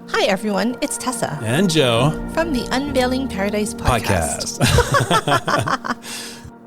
Hi, everyone. It's Tessa. And Joe. From the Unveiling Paradise podcast.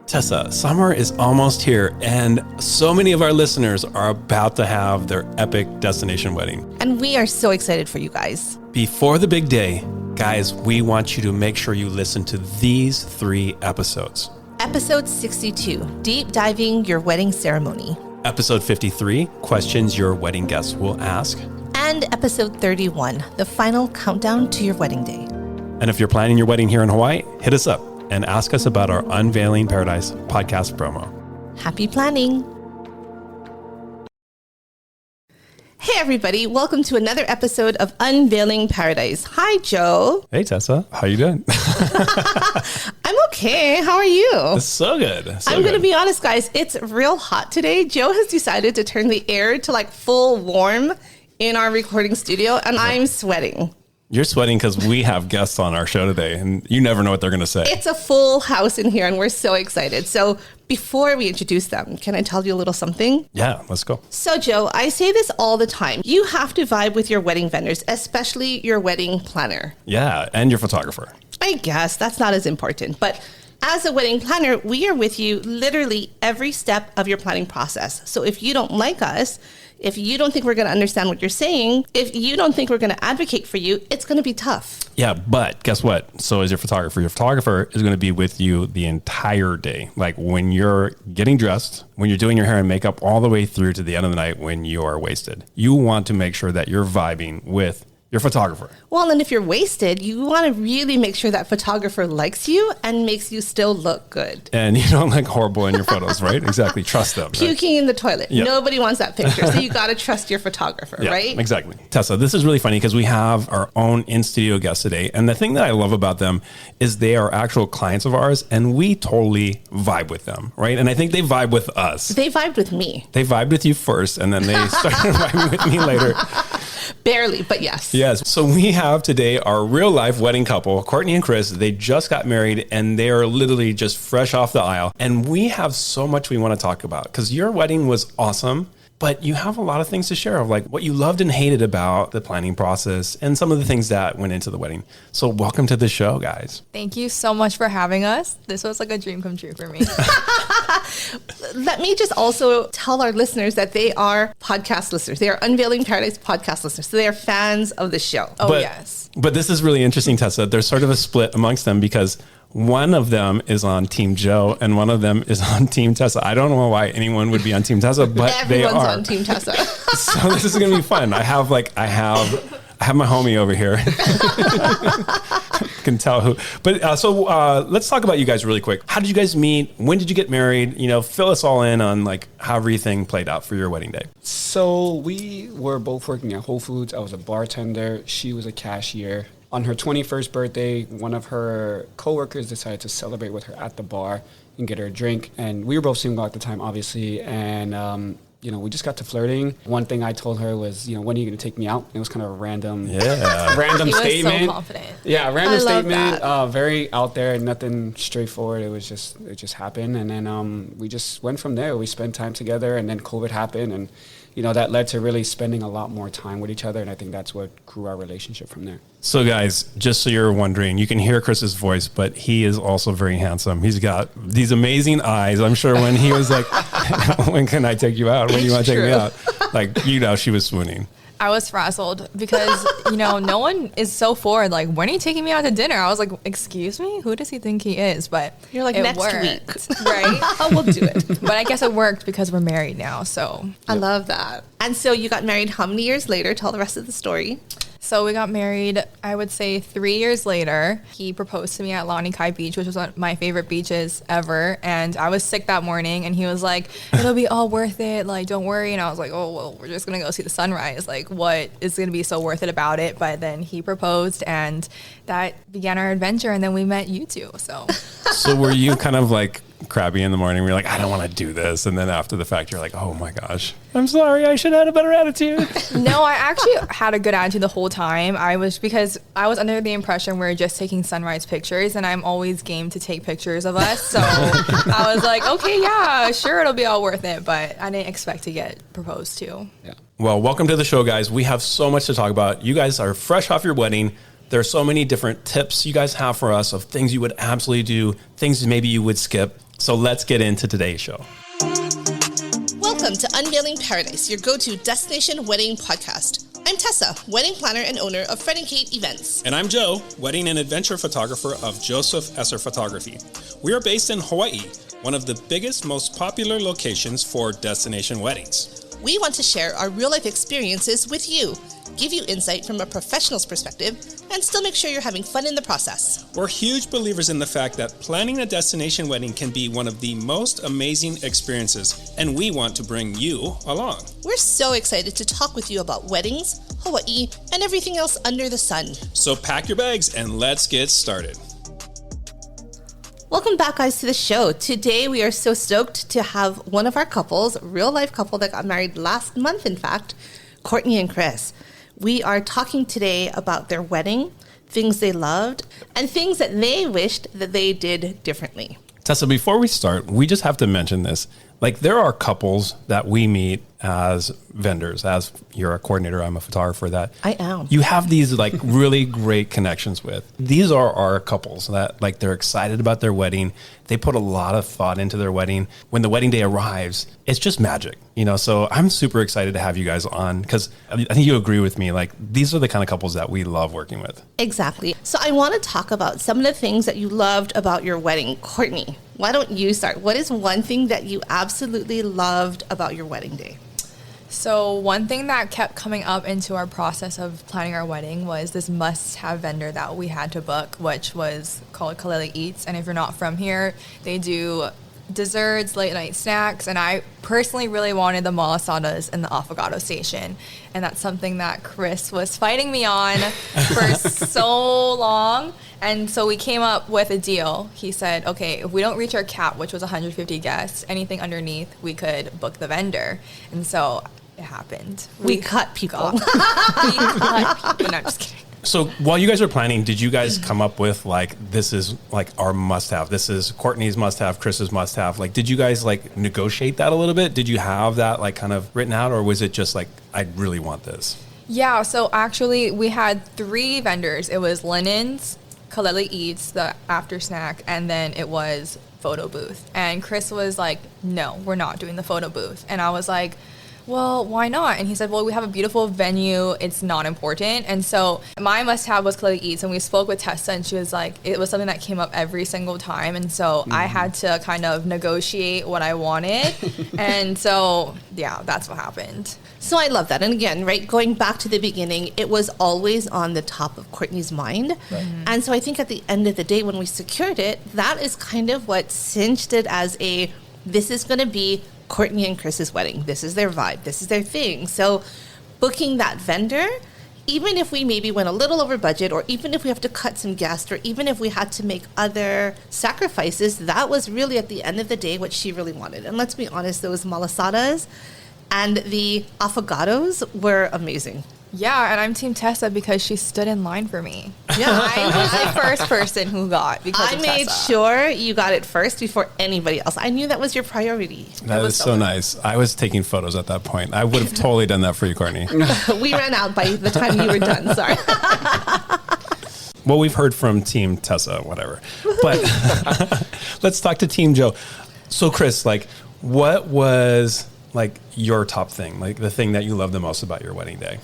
Tessa, summer is almost here, and so many of our listeners are about to have their epic destination wedding. And we are so excited for you guys. Before the big day, guys, we want you to make sure you listen to these 3 episodes. Episode 62, Deep Diving Your Wedding Ceremony. Episode 53, Questions Your Wedding Guests Will Ask. And episode 31, the final countdown to your wedding day. And if you're planning your wedding here in Hawaii, hit us up and ask us about our Unveiling Paradise podcast promo. Happy planning. Hey, everybody. Welcome to another episode of Unveiling Paradise. Hi, Joe. Hey, Tessa. How you doing? I'm okay. How are you? It's so good. I'm going to be honest, guys. It's real hot today. Joe has decided to turn the air to like full warm in our recording studio, and I'm sweating. You're sweating because we have guests on our show today, and you never know what they're going to say. It's a full house in here, and we're so excited. So before we introduce them, can I tell you a little something? Yeah, let's go. So, Joe, I say this all the time. You have to vibe with your wedding vendors, especially your wedding planner. Yeah, and your photographer. I guess that's not as important, but as a wedding planner, we are with you literally every step of your planning process. So if you don't like us, if you don't think we're going to understand what you're saying, if you don't think we're going to advocate for you, it's going to be tough. Yeah, but guess what? So is your photographer. Your photographer is going to be with you the entire day. Like when you're getting dressed, when you're doing your hair and makeup, all the way through to the end of the night when you are wasted. You want to make sure that you're vibing with your photographer. Well, and if you're wasted, you want to really make sure that photographer likes you and makes you still look good. And you don't look horrible in your photos, right? Exactly. Trust them. Puking right? in the toilet. Yep. Nobody wants that picture. So you got to trust your photographer, Yeah, right? Exactly. Tessa, this is really funny because we have our own in-studio guests today. And the thing that I love about them is they are actual clients of ours and we totally vibe with them, right? And I think they vibe with us. They vibed with me. They vibed with you first and then they started vibing with me later. Barely, but yes. Yes. So we have today our real life wedding couple, Courtney and Kris. They just got married and they are literally just fresh off the aisle. And we have so much we want to talk about because your wedding was awesome, but you have a lot of things to share of like what you loved and hated about the planning process and some of the things that went into the wedding. So welcome to the show, guys. Thank you so much for having us. This was like a dream come true for me. Let me just also tell our listeners that they are podcast listeners. They are Unveiling Paradise podcast listeners. So they are fans of the show. Oh, yes. But this is really interesting, Tessa. There's sort of a split amongst them because one of them is on Team Joe and one of them is on Team Tessa. I don't know why anyone would be on Team Tessa, but Everyone's they are. on Team Tessa. So this is going to be fun. I have my homie over here. Can tell who. But so let's talk about you guys really quick. How did you guys meet? When did you get married? You know, fill us all in on like how everything played out for your wedding day. So we were both working at Whole Foods. I was a bartender. She was a cashier. On her 21st birthday, one of her coworkers decided to celebrate with her at the bar and get her a drink. And we were both single at the time, obviously. And we just got to flirting. One thing I told her was, when are you going to take me out? It was kind of a random He was statement. so confident. Yeah, random statement. that. Very out there, nothing straightforward. It just happened. And then we just went from there. We spent time together and then COVID happened. And, that led to really spending a lot more time with each other. And I think that's what grew our relationship from there. So guys, just so you're wondering, you can hear Chris's voice, but he is also very handsome. He's got these amazing eyes. I'm sure when he was like, when can I take you out? When do you want to take me out? Like, she was swooning. I was frazzled because, no one is so forward. Like, when are you taking me out to dinner? I was like, excuse me? Who does he think he is? But You're like, it next worked, week. right? We'll do it. But I guess it worked because we're married now. So I love that. And so you got married how many years later? Tell the rest of the story. So we got married, I would say 3 years later. He proposed to me at Lani Kai Beach, which was one of my favorite beaches ever. And I was sick that morning and he was like, it'll be all worth it. Like, don't worry. And I was like, oh, well, we're just going to go see the sunrise. Like, what is going to be so worth it about it? But then he proposed and that began our adventure. And then we met you two. So were you kind of like crabby in the morning? We're like, I don't want to do this. And then after the fact, you're like, oh my gosh, I'm sorry. I should have had a better attitude. No, I actually had a good attitude the whole time. Because I was under the impression we were just taking sunrise pictures and I'm always game to take pictures of us. So I was like, okay, yeah, sure. It'll be all worth it. But I didn't expect to get proposed to. Yeah. Well, welcome to the show, guys. We have so much to talk about. You guys are fresh off your wedding. There are so many different tips you guys have for us of things you would absolutely do, things maybe you would skip. So let's get into today's show. Welcome to Unveiling Paradise, your go-to destination wedding podcast. I'm Tessa, wedding planner and owner of Fred and Kate Events. And I'm Joe, wedding and adventure photographer of Joseph Esser Photography. We are based in Hawaii, one of the biggest, most popular locations for destination weddings. We want to share our real-life experiences with you, give you insight from a professional's perspective, and still make sure you're having fun in the process. We're huge believers in the fact that planning a destination wedding can be one of the most amazing experiences, and we want to bring you along. We're so excited to talk with you about weddings, Hawaii, and everything else under the sun. So pack your bags and let's get started. Welcome back, guys, to the show. Today, we are so stoked to have one of our couples, real-life couple that got married last month, in fact, Courtney and Kris. We are talking today about their wedding, things they loved, and things that they wished that they did differently. Tessa, before we start, we just have to mention this. Like, there are couples that we meet as vendors, as you're a coordinator, I'm a photographer, that I am. You have these like really great connections with. These are our couples that like they're excited about their wedding. They put a lot of thought into their wedding. When the wedding day arrives, it's just magic, you know? So I'm super excited to have you guys on because I think you agree with me. Like, these are the kind of couples that we love working with. Exactly. So I want to talk about some of the things that you loved about your wedding. Courtney, why don't you start? What is one thing that you absolutely loved about your wedding day? So one thing that kept coming up into our process of planning our wedding was this must-have vendor that we had to book, which was called Kalele Eats. And if you're not from here, they do desserts, late night snacks, and I personally really wanted the malasadas and the affogato station. And that's something that Kris was fighting me on for so long. And so we came up with a deal. He said, okay, if we don't reach our cap, which was 150 guests, anything underneath, we could book the vendor. And so it happened. We cut people. We cut people. No, I'm just kidding. So while you guys were planning, did you guys come up with like, this is like our must have, this is Courtney's must have, Kris's must have? Like, did you guys like negotiate that a little bit? Did you have that like kind of written out, or was it just like, I really want this? Yeah, so actually we had 3 vendors. It was linens, Kalele Eats, the after snack, and then it was photo booth. And Kris was like, no, we're not doing the photo booth. And I was like, well, why not? And he said, well, we have a beautiful venue. It's not important. And so my must-have was Kalele Eats. And we spoke with Tessa, and she was like, it was something that came up every single time. And so I had to kind of negotiate what I wanted. And so, yeah, that's what happened. So I love that. And again, right, going back to the beginning, it was always on the top of Courtney's mind. Right. Mm-hmm. And so I think at the end of the day, when we secured it, that is kind of what cinched it as this is going to be Courtney and Kris's wedding. This is their vibe. This is their thing. So booking that vendor, even if we maybe went a little over budget, or even if we have to cut some guests, or even if we had to make other sacrifices, that was really at the end of the day what she really wanted. And let's be honest, those malasadas and the affogatos were amazing. Yeah, and I'm Team Tessa because she stood in line for me. Yeah, I was the first person who got because I made sure you got it first before anybody else. I knew that was your priority. That is so nice. I was taking photos at that point. I would have totally done that for you, Courtney. We ran out by the time you were done. Sorry. Well, we've heard from Team Tessa, whatever. But let's talk to Team Joe. So, Kris, like, what was like your top thing, like the thing that you love the most about your wedding day?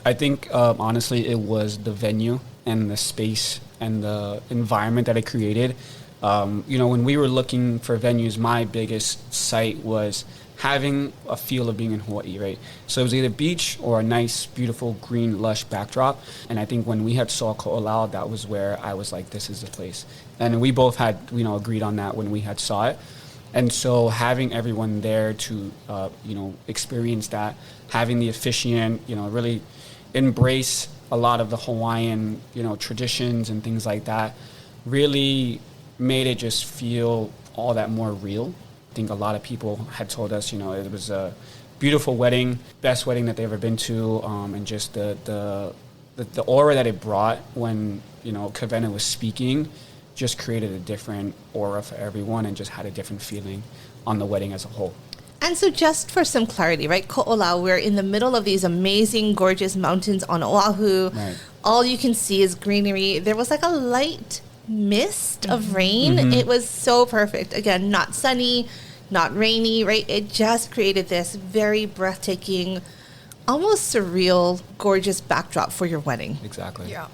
I think, honestly, it was the venue and the space and the environment that it created. When we were looking for venues, my biggest site was having a feel of being in Hawaii, right? So it was either beach or a nice, beautiful, green, lush backdrop. And I think when we had saw Ko'olau, that was where I was like, this is the place. And we both had, agreed on that when we had saw it. And so having everyone there to, experience that, having the officiant, really embrace a lot of the Hawaiian, traditions and things like that, really made it just feel all that more real. I think a lot of people had told us, it was a beautiful wedding, best wedding that they've ever been to, and just the aura that it brought when, Kavena was speaking just created a different aura for everyone and just had a different feeling on the wedding as a whole. And so just for some clarity, right, Ko'olau, we're in the middle of these amazing, gorgeous mountains on Oahu. Right. All you can see is greenery. There was like a light mist of rain. It was so perfect. Again, not sunny, not rainy, right? It just created this very breathtaking, almost surreal, gorgeous backdrop for your wedding. Exactly. Yeah.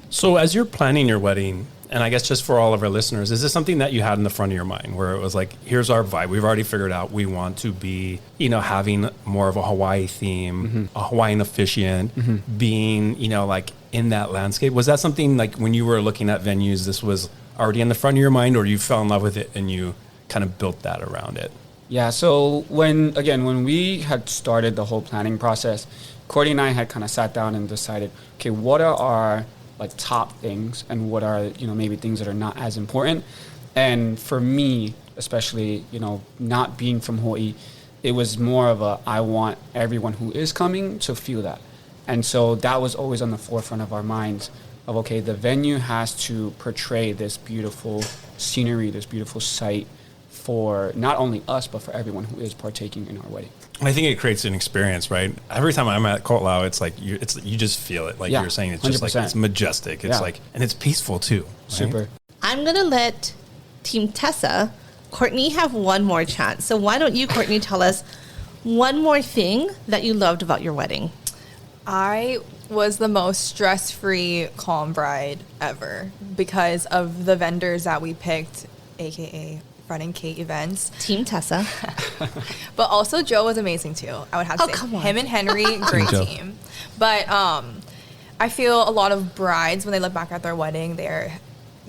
So as you're planning your wedding, and I guess just for all of our listeners, is this something that you had in the front of your mind where it was like, here's our vibe. We've already figured out we want to be, having more of a Hawaii theme, a Hawaiian officiant, being, like in that landscape. Was that something like when you were looking at venues, this was already in the front of your mind, or you fell in love with it and you kind of built that around it? Yeah, so when we had started the whole planning process, Courtney and I had kind of sat down and decided, okay, what are our like top things and what are, maybe things that are not as important. And for me, especially, not being from Hawaii, it was more of I want everyone who is coming to feel that. And so that was always on the forefront of our minds of, okay, the venue has to portray this beautiful scenery, this beautiful sight for not only us, but for everyone who is partaking in our wedding. I think it creates an experience, right? Every time I'm at Ko'olau, it's like you just feel it. Like you're saying, it's just 100%. Like it's majestic. It's like, and it's peaceful too. Right? Super. I'm going to let Team Tessa, Courtney, have one more chance. So why don't you, Courtney, tell us one more thing that you loved about your wedding? I was the most stress-free, calm bride ever because of the vendors that we picked, aka Fred and Kate events. Team Tessa. But also Joe was amazing too. I would have to say come on. him and Henry, great team. But I feel a lot of brides when they look back at their wedding, they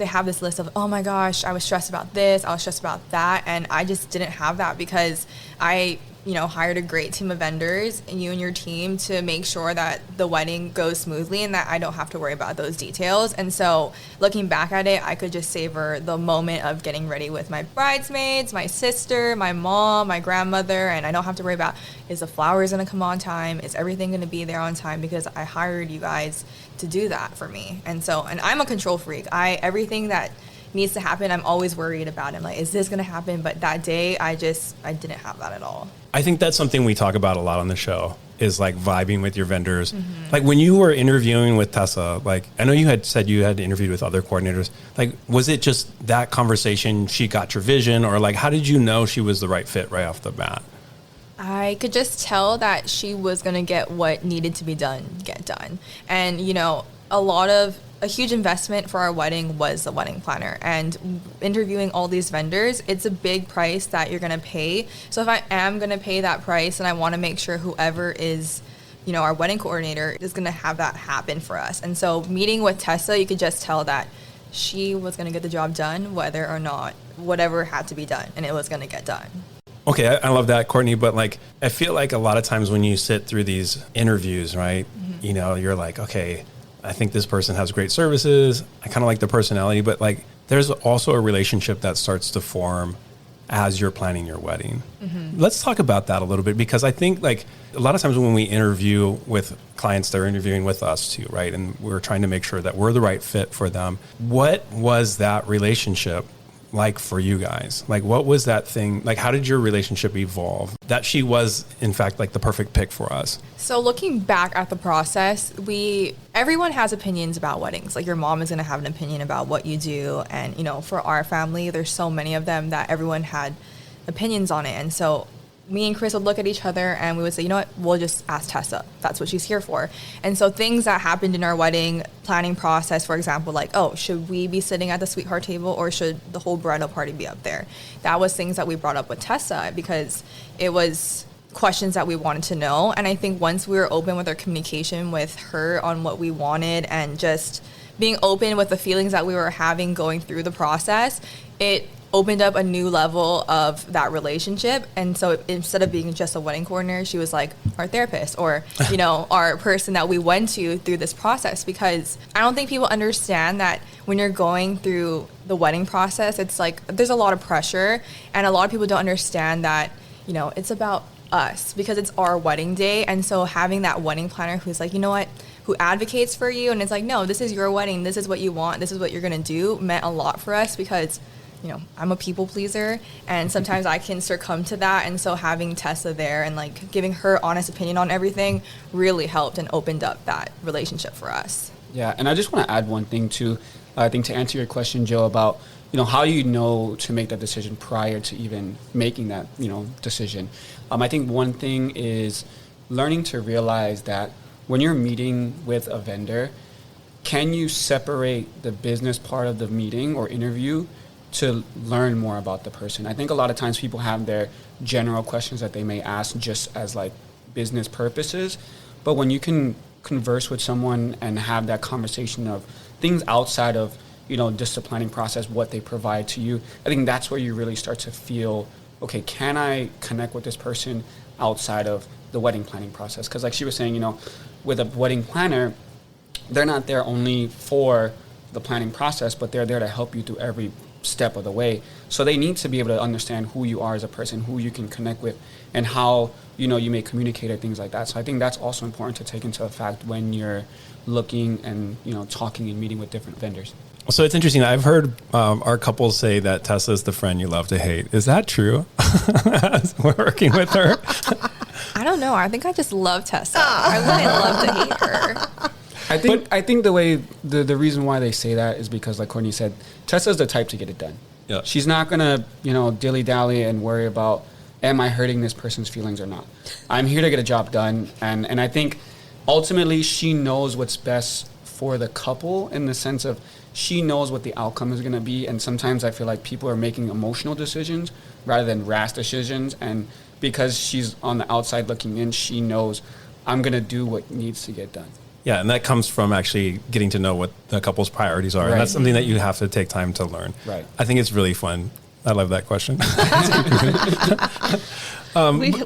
have this list of, oh my gosh, I was stressed about this, I was stressed about that, and I just didn't have that because I hired a great team of vendors, and you and your team, to make sure that the wedding goes smoothly and that I don't have to worry about those details. And so looking back at it, I could just savor the moment of getting ready with my bridesmaids, my sister, my mom, my grandmother, and I don't have to worry about, is the flowers going to come on time? Is everything going to be there on time? Because I hired you guys to do that for me. And I'm a control freak. Everything that needs to happen, I'm always worried about it. I'm like, is this going to happen? But that day, I didn't have that at all. I think that's something we talk about a lot on the show, is like vibing with your vendors. Like when you were interviewing with Tessa, like I know you had said you had interviewed with other coordinators, like was it just that conversation, she got your vision, or like how did you know she was the right fit right off the bat? I could just tell that she was going to get what needed to be done, get done. And, a huge investment for our wedding was the wedding planner, and interviewing all these vendors, it's a big price that you're going to pay. So if I am going to pay that price, and I want to make sure whoever is, our wedding coordinator is going to have that happen for us. And so meeting with Tessa, you could just tell that she was going to get the job done, whether or not whatever had to be done, and it was going to get done. Okay, I love that, Courtney, but like I feel like a lot of times when you sit through these interviews, right, you're like, okay, I think this person has great services. I kind of like the personality, but like there's also a relationship that starts to form as you're planning your wedding. Let's talk about that a little bit, because I think like a lot of times when we interview with clients, they're interviewing with us too, right? And we're trying to make sure that we're the right fit for them. What was that relationship like for you guys? Like what was that thing? Like how did your relationship evolve that she was in fact like the perfect pick for us? So looking back at the process, everyone has opinions about weddings. Like your mom is going to have an opinion about what you do. And, for our family, there's so many of them that everyone had opinions on it. And so me and Kris would look at each other and we would say, you know what, we'll just ask Tessa. That's what she's here for. And so things that happened in our wedding planning process, for example, like, oh, should we be sitting at the sweetheart table or should the whole bridal party be up there? That was things that we brought up with Tessa because it was questions that we wanted to know. And I think once we were open with our communication with her on what we wanted and just being open with the feelings that we were having going through the process, it opened up a new level of that relationship. And so instead of being just a wedding coordinator, she was like our therapist or, our person that we went to through this process, because I don't think people understand that when you're going through the wedding process, it's like there's a lot of pressure, and a lot of people don't understand that, it's about us because it's our wedding day. And so having that wedding planner who's like, who advocates for you and it's like, no, this is your wedding, this is what you want, this is what you're going to do, meant a lot for us, because I'm a people pleaser, and sometimes I can succumb to that. And so having Tessa there and like giving her honest opinion on everything really helped and opened up that relationship for us. Yeah, and I just want to add one thing too. I think to answer your question, Joe, about how you know to make that decision prior to even making that decision. I think one thing is learning to realize that when you're meeting with a vendor, can you separate the business part of the meeting or interview to learn more about the person? I think a lot of times people have their general questions that they may ask just as like business purposes, but when you can converse with someone and have that conversation of things outside of just the planning process, what they provide to you, I think that's where you really start to feel, okay, can I connect with this person outside of the wedding planning process? Because like she was saying, with a wedding planner, they're not there only for the planning process, but they're there to help you through every step of the way. So they need to be able to understand who you are as a person, who you can connect with, and how you may communicate or things like that. So I think that's also important to take into effect when you're looking and talking and meeting with different vendors. So it's interesting. I've heard our couples say that Tessa is the friend you love to hate. Is that true? We're working with her. I don't know. I think I just love Tessa. I wouldn't love to hate her. I think the way the reason why they say that is because, like Courtney said, Tessa's the type to get it done. Yeah. She's not gonna dilly dally and worry about, am I hurting this person's feelings or not? I'm here to get a job done, and I think ultimately she knows what's best for the couple in the sense of she knows what the outcome is going to be. And sometimes I feel like people are making emotional decisions rather than rash decisions. And because she's on the outside looking in, she knows I'm going to do what needs to get done. Yeah, and that comes from actually getting to know what the couple's priorities are. Right. And that's something that you have to take time to learn. Right. I think it's really fun. I love that question.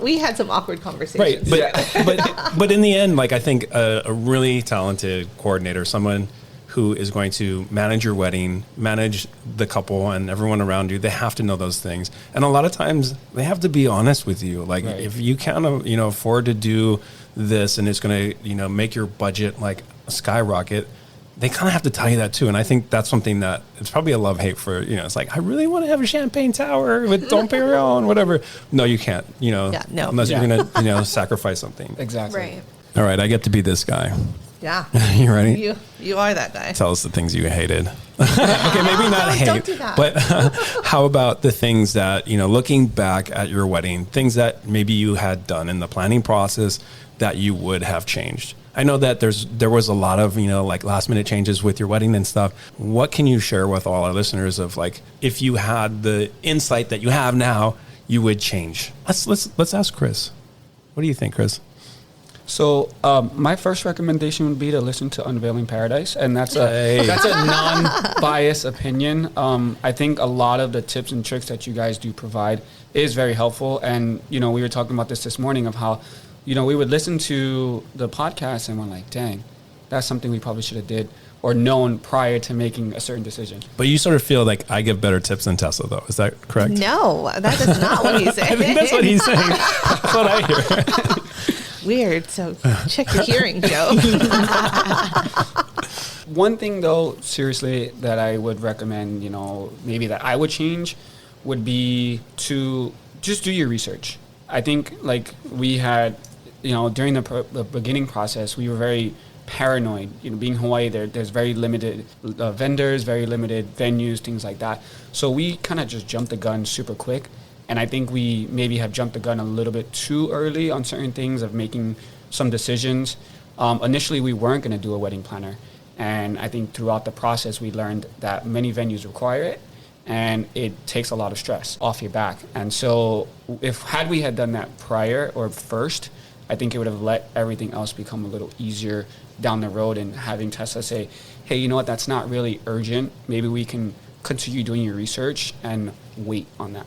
We had some awkward conversations. Right, but in the end, like I think a really talented coordinator, someone who is going to manage your wedding, manage the couple and everyone around you, they have to know those things. And a lot of times they have to be honest with you. Like if you can't, afford to do this and it's going to, make your budget like skyrocket, they kind of have to tell you that too. And I think that's something that it's probably a love-hate for, it's like, I really want to have a champagne tower with Dom Perignon, whatever. No, you can't, unless you're going to, sacrifice something. Exactly. Right. All right. I get to be this guy. Yeah. You ready? You are that guy. Tell us the things you hated. Okay, maybe not hate, don't do that. But how about the things that, looking back at your wedding, things that maybe you had done in the planning process that you would have changed? I know that there was a lot of, like last minute changes with your wedding and stuff. What can you share with all our listeners of like, if you had the insight that you have now, you would change? Let's ask Kris. What do you think, Kris? So my first recommendation would be to listen to Unveiling Paradise, and that's a non-biased opinion. I think a lot of the tips and tricks that you guys do provide is very helpful, and we were talking about this morning of how we would listen to the podcast and we're like, dang, that's something we probably should have did or known prior to making a certain decision. But you sort of feel like I give better tips than Tessa, though. Is that correct? No, that is not what he's saying. I think that's what he's saying. That's what I hear. Weird. So check your hearing, Joe. One thing, though, seriously, that I would recommend, maybe that I would change would be to just do your research. I think, like, we had, during the beginning process, we were very paranoid. Being Hawaii, there's very limited vendors, very limited venues, things like that. So we kind of just jumped the gun super quick. And I think we maybe have jumped the gun a little bit too early on certain things of making some decisions. Initially, we weren't going to do a wedding planner. And I think throughout the process, we learned that many venues require it. And it takes a lot of stress off your back. And so had we had done that prior or first, I think it would have let everything else become a little easier down the road. And having Tessa say, hey, you know what, that's not really urgent. Maybe we can continue doing your research and wait on that.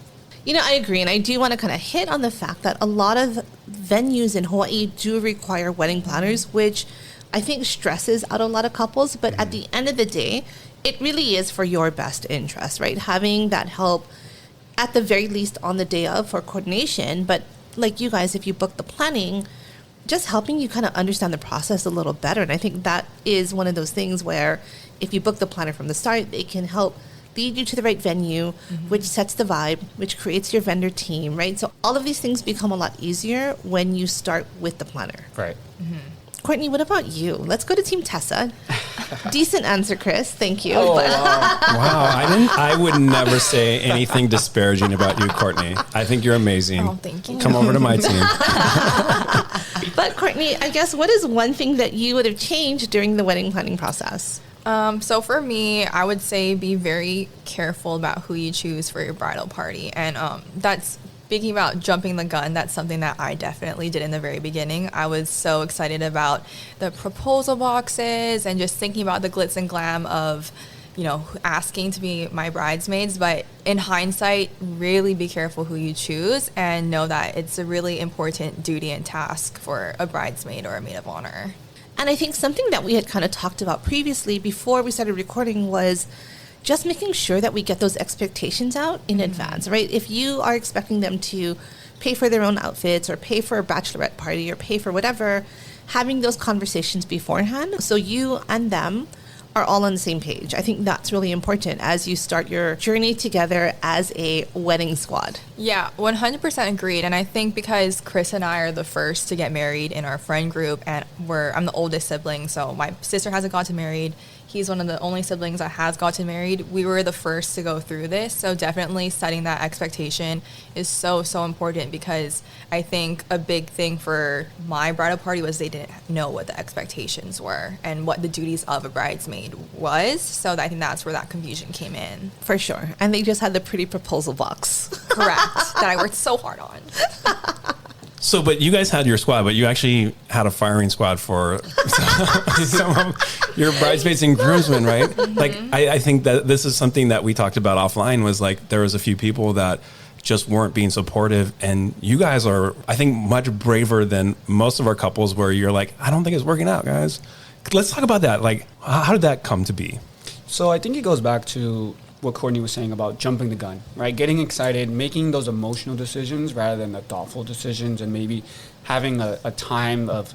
I agree. And I do want to kind of hit on the fact that a lot of venues in Hawaii do require wedding planners, which I think stresses out a lot of couples. But at the end of the day, it really is for your best interest, right? Having that help at the very least on the day of for coordination. But like you guys, if you book the planning, just helping you kind of understand the process a little better. And I think that is one of those things where if you book the planner from the start, they can help lead you to the right venue, which sets the vibe, which creates your vendor team, right? So all of these things become a lot easier when you start with the planner. Right. Courtney, what about you? Let's go to Team Tessa. Decent answer, Chris. Thank you. Oh, But- wow. I would never say anything disparaging about you, Courtney. I think you're amazing. Oh, thank you. Come over to my team. But Courtney, I guess what is one thing that you would have changed during the wedding planning process? So for me, I would say be very careful about who you choose for your bridal party. And that's speaking about jumping the gun. That's something that I definitely did in the very beginning. I was so excited about the proposal boxes and just thinking about the glitz and glam of, you know, asking to be my bridesmaids. But in hindsight, really be careful who you choose and know that it's a really important duty and task for a bridesmaid or a maid of honor. And I think something that we had kind of talked about previously before we started recording was just making sure that we get those expectations out in advance, right? If you are expecting them to pay for their own outfits or pay for a bachelorette party or pay for whatever, having those conversations beforehand so you and them are all on the same page. I think that's really important as you start your journey together as a wedding squad. Yeah, 100% agreed. And I think because Chris and I are the first to get married in our friend group, and I'm the oldest sibling, so my sister hasn't gotten married. He's one of the only siblings that has gotten married. We were the first to go through this. So definitely setting that expectation is so, so important, because I think a big thing for my bridal party was they didn't know what the expectations were and what the duties of a bridesmaid was. So I think that's where that confusion came in. For sure. And they just had the pretty proposal box. Correct. That I worked so hard on. So, but you guys had your squad, but you actually had a firing squad for some of your bridesmaids and groomsmen, right? Like, I think that this is something that we talked about offline, was like, there was a few people that just weren't being supportive. And you guys are, I think, much braver than most of our couples, where you're like, I don't think it's working out, guys. Let's talk about that. Like, how did that come to be? So I think it goes back to what Courtney was saying about jumping the gun, right? Getting excited, making those emotional decisions rather than the thoughtful decisions, and maybe having a time of,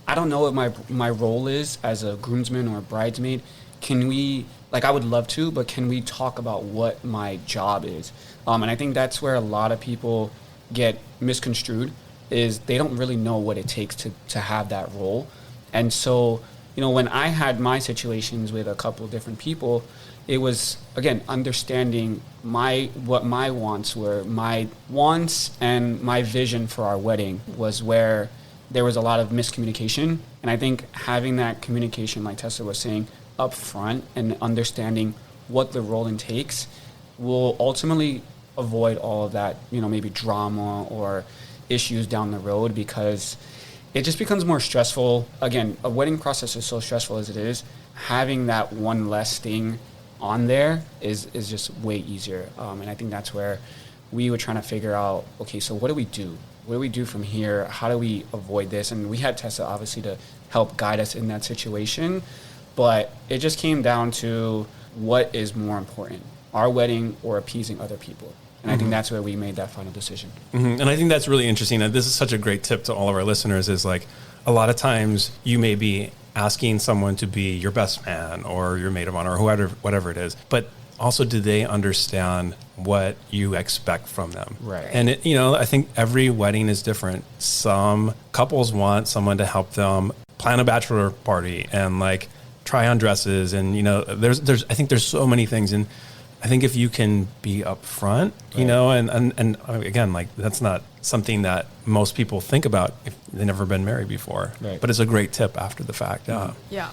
I don't know what my role is as a groomsman or a bridesmaid. Can we, like, I would love to, but can we talk about what my job is? And I think that's where a lot of people get misconstrued, is they don't really know what it takes to have that role. And so, you know, when I had my situations with a couple of different people, it was, again, understanding what my wants were. My wants and my vision for our wedding was where there was a lot of miscommunication. And I think having that communication, like Tessa was saying, up front and understanding what the role takes will ultimately avoid all of that, you know, maybe drama or issues down the road, because it just becomes more stressful. Again, a wedding process is so stressful as it is. Having that one less thing on there is just way easier. And I think that's where we were trying to figure out, okay, so what do we do? What do we do from here? How do we avoid this? And we had Tessa, obviously, to help guide us in that situation. But it just came down to what is more important, our wedding or appeasing other people. And I think that's where we made that final decision. And I think that's really interesting. And this is such a great tip to all of our listeners, is like, a lot of times you may be asking someone to be your best man or your maid of honor or whatever it is, but also, do they understand what you expect from them? Right. And you know, I think every wedding is different. Some couples want someone to help them plan a bachelor party and like try on dresses, and you know, there's I think there's so many things, and I think if you can be upfront, you know, and again, like, that's not something that most people think about if they've never been married before. Right. But it's a great tip after the fact. Yeah. Yeah.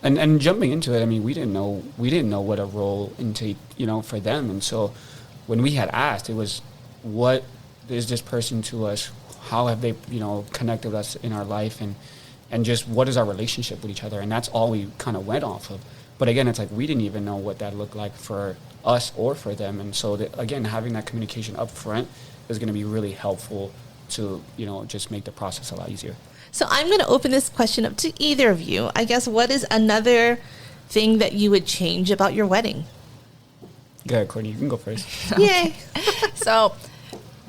And jumping into it, I mean, we didn't know what a role intake, you know, for them. And so when we had asked, it was, what is this person to us? How have they, you know, connected with us in our life, and just what is our relationship with each other? And that's all we kind of went off of. But again, it's like we didn't even know what that looked like for us or for them. And so, again, having that communication up front is going to be really helpful to, you know, just make the process a lot easier. So I'm going to open this question up to either of you. I guess, what is another thing that you would change about your wedding? Go ahead, Courtney. You can go first. Yay. So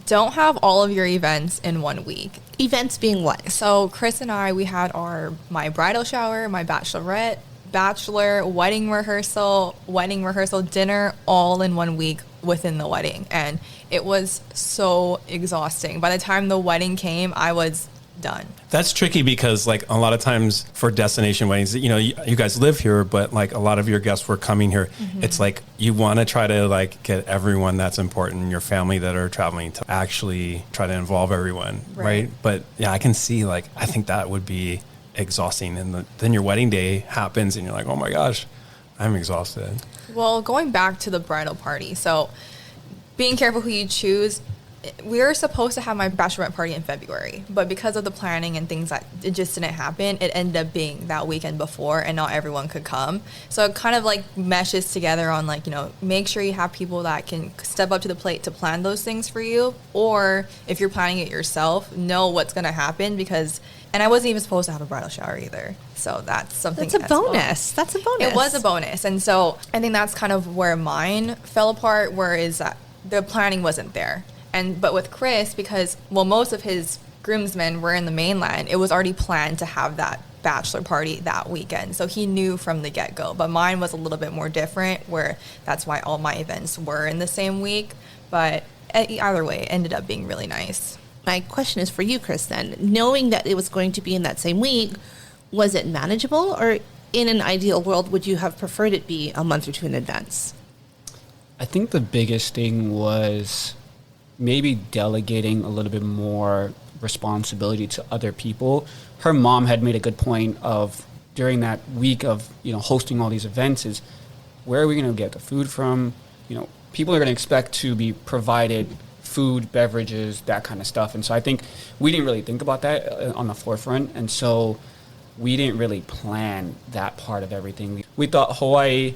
don't have all of your events in 1 week. Events being what? So Chris and I, we had my bridal shower, my bachelorette bachelor, wedding rehearsal, dinner, all in 1 week within the wedding. And it was so exhausting. By the time the wedding came, I was done. That's tricky because like a lot of times for destination weddings, you know, you guys live here, but like a lot of your guests were coming here. It's like you want to try to like get everyone that's important, your family that are traveling, to actually try to involve everyone, right? But yeah, I can see like, I think that would be exhausting. And then your wedding day happens and you're like, oh my gosh, I'm exhausted. Well, going back to the bridal party, so being careful who you choose. We were supposed to have my bachelorette party in February, but because of the planning and things that it just didn't happen, it ended up being that weekend before, and not everyone could come. So it kind of like meshes together on like, you know, make sure you have people that can step up to the plate to plan those things for you, or if you're planning it yourself, know what's going to happen and I wasn't even supposed to have a bridal shower either. So that's something That's a bonus. That's a bonus. It was a bonus. And so I think that's kind of where mine fell apart, whereas the planning wasn't there. But with Kris, because, well, most of his groomsmen were in the mainland, it was already planned to have that bachelor party that weekend. So he knew from the get-go. But mine was a little bit more different, where that's why all my events were in the same week. But either way, it ended up being really nice. My question is for you, Kris, then. Knowing that it was going to be in that same week, was it manageable? Or in an ideal world, would you have preferred it be a month or two in advance? I think the biggest thing was maybe delegating a little bit more responsibility to other people. Her mom had made a good point of during that week of, you know, hosting all these events is, where are we going to get the food from? You know, people are going to expect to be provided food, beverages, that kind of stuff. And so I think we didn't really think about that on the forefront. And so we didn't really plan that part of everything. We thought Hawaii,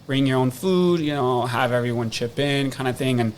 bring your own food, you know, have everyone chip in kind of thing. And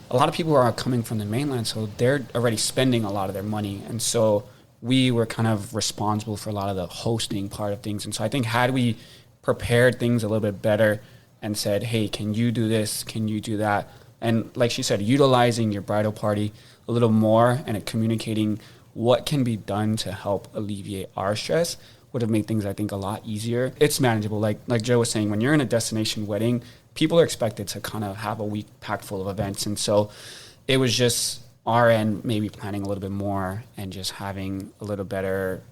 a lot of people are coming from the mainland, so they're already spending a lot of their money. And so we were kind of responsible for a lot of the hosting part of things. And so I think had we prepared things a little bit better and said, hey, can you do this? Can you do that? And like she said, utilizing your bridal party a little more and communicating what can be done to help alleviate our stress would have made things, I think, a lot easier. It's manageable. Like Joe was saying, when you're in a destination wedding, people are expected to kind of have a week packed full of events. And so it was just our end maybe planning a little bit more and just having a little better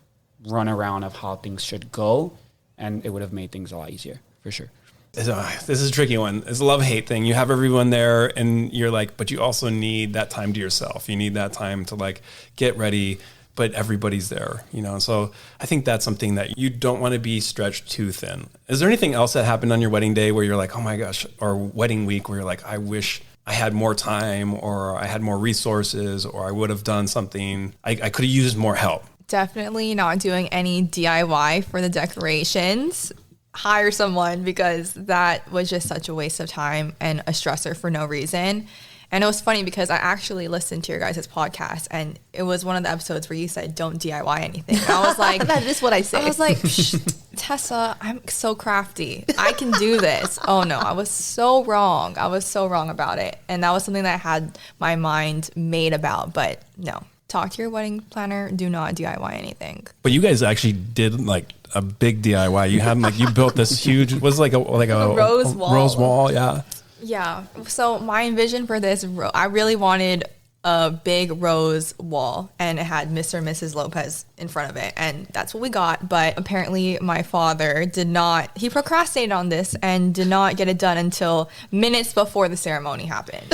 run around of how things should go. And it would have made things a lot easier, for sure. This is a tricky one. It's a love-hate thing. You have everyone there and you're like, but you also need that time to yourself. You need that time to like get ready, but everybody's there, you know? So I think that's something that you don't want to be stretched too thin. Is there anything else that happened on your wedding day where you're like, oh my gosh, or wedding week where you're like, I wish I had more time or I had more resources or I would have done something. I could have used more help. Definitely not doing any DIY for the decorations. Hire someone, because that was just such a waste of time and a stressor for no reason. And it was funny because I actually listened to your guys' podcast, and it was one of the episodes where you said, don't DIY anything. And I was like, that is what I say. I was like, Tessa, I'm so crafty. I can do this. Oh no, I was so wrong. I was so wrong about it. And that was something that I had my mind made about, but no. Talk to your wedding planner. Do not DIY anything. But you guys actually did like a big DIY. You had like, you built this huge, was like a rose wall. Rose wall, yeah. Yeah. So my vision for this, I really wanted a big rose wall, and it had Mr. and Mrs. Lopez in front of it, and that's what we got. But apparently my father he procrastinated on this and did not get it done until minutes before the ceremony happened.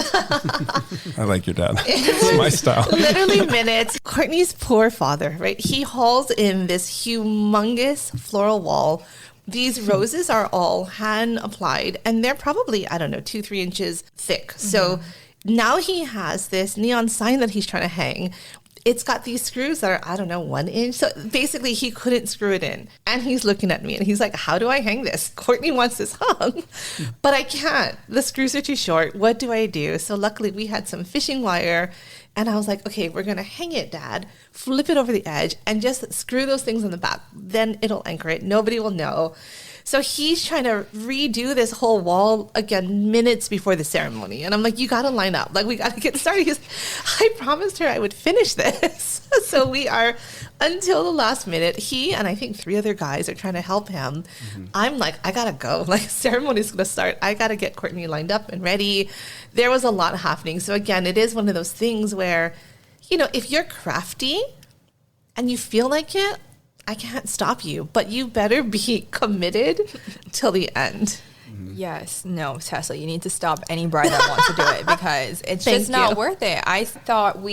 I like your dad. It's my style. Literally minutes. Courtney's poor father, right? He hauls in this humongous floral wall. These roses are all hand applied, and they're probably, 2-3 inches thick. Mm-hmm. So now he has this neon sign that he's trying to hang. It's got these screws that are, 1 inch. So basically he couldn't screw it in. And he's looking at me and he's like, how do I hang this? Courtney wants this hung, but I can't. The screws are too short. What do I do? So luckily we had some fishing wire, and I was like, okay, we're going to hang it, Dad, flip it over the edge and just screw those things on the back. Then it'll anchor it. Nobody will know. So he's trying to redo this whole wall again minutes before the ceremony. And I'm like, you got to line up. Like, we got to get started. Because I promised her I would finish this. So we are, until the last minute, he and I think 3 other guys are trying to help him. I'm like, I got to go. Like, ceremony's going to start. I got to get Courtney lined up and ready. There was a lot happening. So again, it is one of those things where, you know, if you're crafty and you feel like it, I can't stop you, but you better be committed till the end. Yes. No, Tessa, you need to stop any bride that wants to do it because it's Thank just not you. worth it. I thought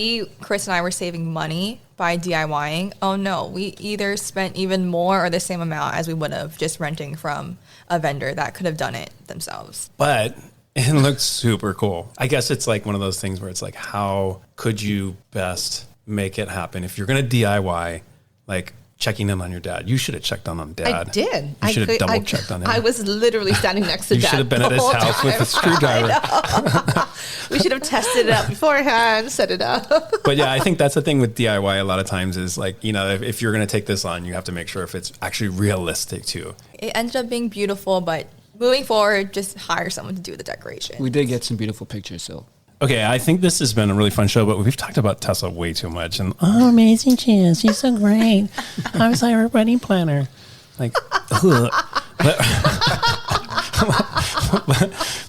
Kris and I were saving money by DIYing. Oh no, we either spent even more or the same amount as we would have just renting from a vendor that could have done it themselves. But it looks super cool. I guess it's like one of those things where it's like, how could you best make it happen? If you're going to DIY, like, checking in on your dad. You should have checked on Dad. I did. You should have double checked on him. I was literally standing next to You Dad. should have been at his house with a screwdriver. We should have tested it out beforehand, set it up. But yeah, I think that's the thing with DIY a lot of times is like, you know, if you're going to take this on, you have to make sure if it's actually realistic too. It ended up being beautiful, but moving forward, just hire someone to do the decoration. We did get some beautiful pictures, so. Okay, I think this has been a really fun show, but we've talked about Tessa way too much. And Amazing chance. She's so great. I was like her wedding planner. like, ugh.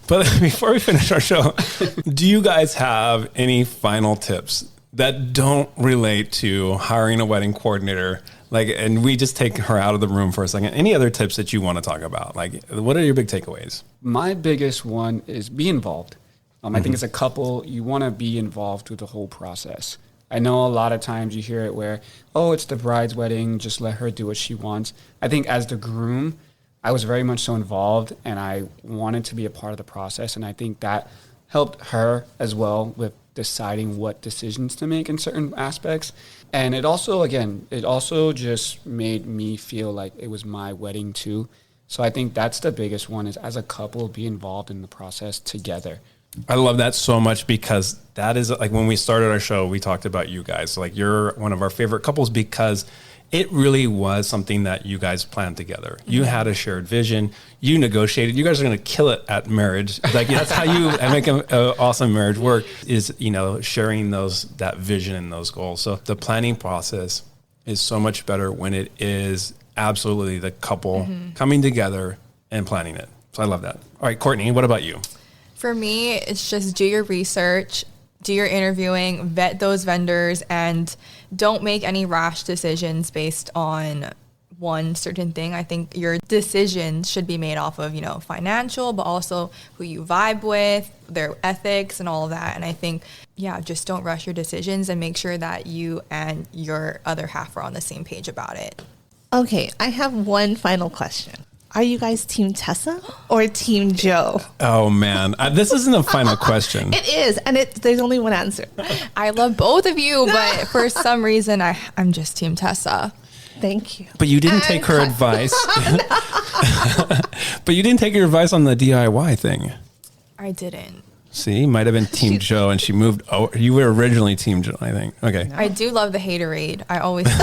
But before we finish our show, do you guys have any final tips that don't relate to hiring a wedding coordinator? Like, and we just take her out of the room for a second. Any other tips that you want to talk about? Like, what are your big takeaways? My biggest one is be involved. I think as a couple, you want to be involved with the whole process. I know a lot of times you hear it where, oh, it's the bride's wedding, just let her do what she wants. I think as the groom, I was very much so involved and I wanted to be a part of the process. And I think that helped her as well with deciding what decisions to make in certain aspects. And it also just made me feel like it was my wedding too. So I think that's the biggest one is as a couple, be involved in the process together. I love that so much because that is like when we started our show, we talked about you guys. So like you're one of our favorite couples because it really was something that you guys planned together. You had a shared vision. You negotiated. You guys are going to kill it at marriage. Like that's how you make an awesome marriage work is, you know, sharing that vision and those goals. So the planning process is so much better when it is absolutely the couple coming together and planning it. So I love that. All right, Courtney, what about you? For me, it's just do your research, do your interviewing, vet those vendors, and don't make any rash decisions based on one certain thing. I think your decisions should be made off of, you know, financial, but also who you vibe with, their ethics and all of that. And I think, yeah, just don't rush your decisions and make sure that you and your other half are on the same page about it. Okay, I have one final question. Are you guys Team Tessa or Team Joe? Oh, man. This isn't a final question. It is, and there's only one answer. I love both of you, but for some reason, I'm just Team Tessa. Thank you. But you didn't take her advice. But you didn't take your advice on the DIY thing. I didn't. See, might have been Team Joe, and she moved. Oh, you were originally Team Joe, I think. Okay. I do love the haterade. I always to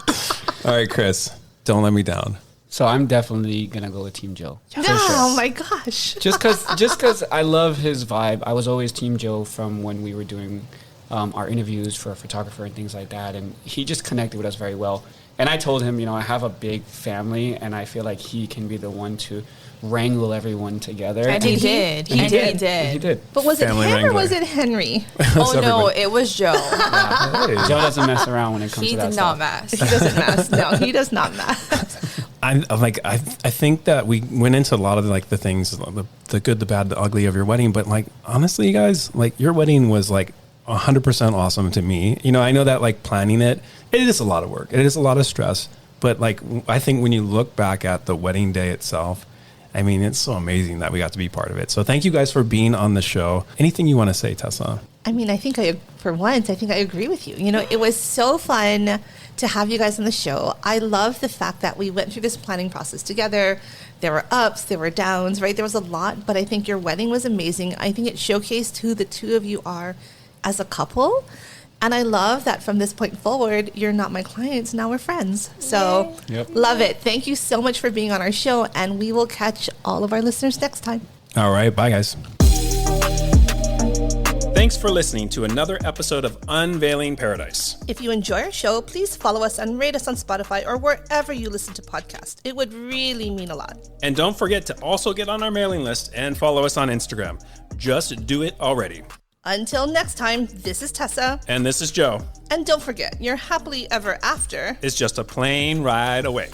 Kris. All right, Kris. Don't let me down. So I'm definitely going to go with Team Joe. No, oh my gosh. Just because I love his vibe. I was always Team Joe from when we were doing our interviews for a photographer and things like that. And he just connected with us very well. And I told him, you know, I have a big family and I feel like he can be the one to wrangle everyone together. And he did. He did. But was Family it him wrangler. or was it Henry? Oh, no, it was Joe. Hey. Joe doesn't mess around when it comes He to that did stuff. not mess. He doesn't mess. No, he does not mess. I'm like, I think that we went into a lot of like the things, the good, the bad, the ugly of your wedding. But like, honestly, you guys, like your wedding was like 100% awesome to me. You know, I know that like planning it is a lot of work. It is a lot of stress. But like, I think when you look back at the wedding day itself, I mean, it's so amazing that we got to be part of it. So thank you guys for being on the show. Anything you want to say, Tessa? I mean, for once, I think I agree with you. You know, it was so fun to have you guys on the show. I love the fact that we went through this planning process together. There were ups, there were downs, right? There was a lot, but I think your wedding was amazing. I think it showcased who the two of you are as a couple. And I love that from this point forward, you're not my clients, now we're friends. So love it. Thank you so much for being on our show, and we will catch all of our listeners next time. All right. Bye, guys. Thanks for listening to another episode of Unveiling Paradise. If you enjoy our show, please follow us and rate us on Spotify or wherever you listen to podcasts. It would really mean a lot. And don't forget to also get on our mailing list and follow us on Instagram. Just do it already. Until next time, this is Tessa. And this is Joe. And don't forget, your happily ever after It's just a plane ride away.